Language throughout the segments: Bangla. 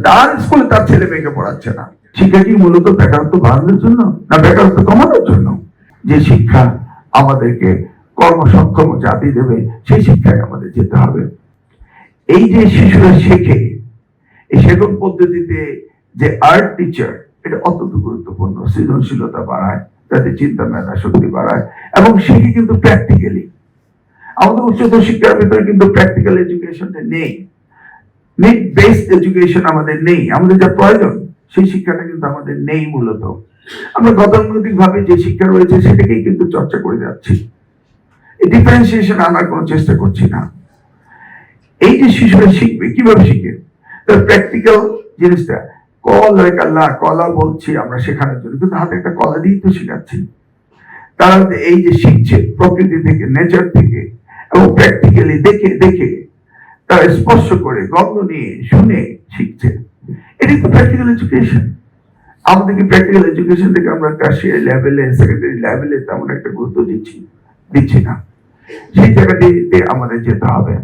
তার স্কুলে তার ছেলে মেয়েকে পড়াচ্ছে না। শিক্ষা কি মূলত বেকারত্ব বাড়ানোর জন্য না বেকারত্ব কমানোর জন্য? যে শিক্ষা আমাদেরকে কর্মসক্ষম জাতি দেবে সেই শিক্ষায় আমাদের যেতে হবে। এই যে শিশুরা শেখে, এই শেখন পদ্ধতিতে যে আর্ট টিচার, এটা অত্যন্ত গুরুত্বপূর্ণ। সৃজনশীলতা বাড়ায়, তাদের চিন্তা মেধা শক্তি বাড়ায় এবং শিখে কিন্তু প্র্যাকটিক্যালি। আমাদের উচ্চতর শিক্ষার ভিতরে কিন্তু প্র্যাকটিক্যাল এডুকেশনটা নেই, নিড বেসড এডুকেশন আমাদের নেই। আমাদের যা প্রয়োজন সেই শিক্ষাটা কিন্তু আমাদের নেই। মূলত আমরা গতানুগতিক ভাবে যে শিক্ষা রয়েছে সেটাকেই কিন্তু চর্চা করে যাচ্ছি, এই ডিফারেন্সিয়েশন আনার কোনো চেষ্টা করছি না। এই যে শিশুরা শিখবে, কিভাবে শিখে? তার প্র্যাকটিক্যাল জিনিসটা, কলা বলছি আমরা শেখানোর জন্য, কিন্তু হাতে একটা কলা দিয়েই তো শেখাচ্ছি। তারা এই যে শিখছে প্রকৃতি থেকে, নেচার থেকে, এবং প্র্যাকটিক্যালি দেখে দেখে তারা স্পর্শ করে, গন্ধ নিয়ে, শুনে শিখছে। এটি তো প্র্যাকটিক্যাল এডুকেশন। আমাদেরকে প্র্যাকটিক্যাল এডুকেশন থেকে আমরা টারশিয়ারি লেভেলে, সেকেন্ডারি লেভেলে তেমন একটা গুরুত্ব দিচ্ছি না। সেই জায়গাটিতে আমাদের যেতে হবে।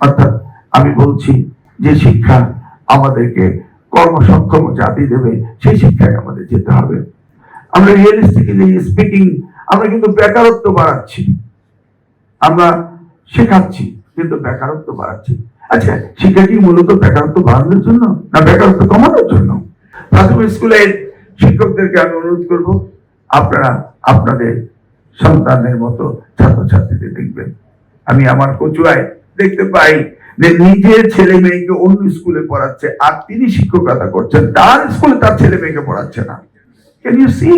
অর্থাৎ আমি বলছি যে শিক্ষা আমাদেরকে কর্মসক্ষম জাতি দেবে সেই শিক্ষায় আমাদের যেতে হবে। আমরা রিয়েলিস্টিক্যালি স্পিকিং, আমরা কিন্তু বেকারত্ব বাড়াচ্ছি, আমরা শেখাচ্ছি কিন্তু বেকারত্ব বাড়াচ্ছি। আচ্ছা, শিক্ষা কি মূলত বেকারত্ব বাড়ানোর জন্য না বেকারত্ব কমানোর জন্য? প্রাথমিক স্কুলের শিক্ষকদেরকে আমি অনুরোধ করব, আপনারা আপনাদের সন্তানের মতো ছাত্রছাত্রীদের দেখবেন। আমি আমার কচুয়ায় দেখতে পাই যে নিজের ছেলে মেয়েকে অন্য স্কুলে পড়াচ্ছে, আর তিনি শিক্ষকতা করছেন, তার স্কুলে তার ছেলে মেয়েকে পড়াচ্ছে না। Can you see?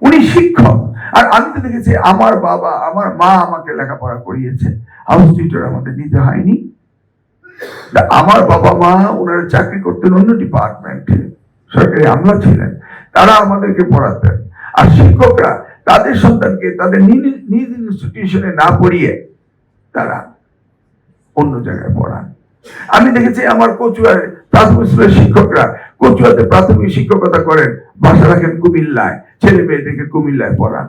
উনি শিক্ষক, আর আমি তো দেখেছি আমার বাবা, আমার মা আমাকে লেখাপড়া করিয়েছে, হাউস টিউটর আমাদের নিতে হয়নি। আমার বাবা মা ওনারা চাকরি করতেন অন্য ডিপার্টমেন্টে, সরকারি আমলা ছিলেন, তারা আমাদেরকে পড়াতেন। আর শিক্ষকরা তাদের সন্তানকে তাদের নিজ ইনস্টিটিউশনে না পড়িয়ে তারা অন্য জায়গায় পড়ান। আমি দেখেছি আমার কচুয়ার প্রাথমিক স্কুলের শিক্ষকরা কচুয়াতে প্রাথমিক শিক্ষকতা করেন, বাসা রাখেন কুমিল্লায়, ছেলে মেয়েদেরকে কুমিল্লায় পড়ান।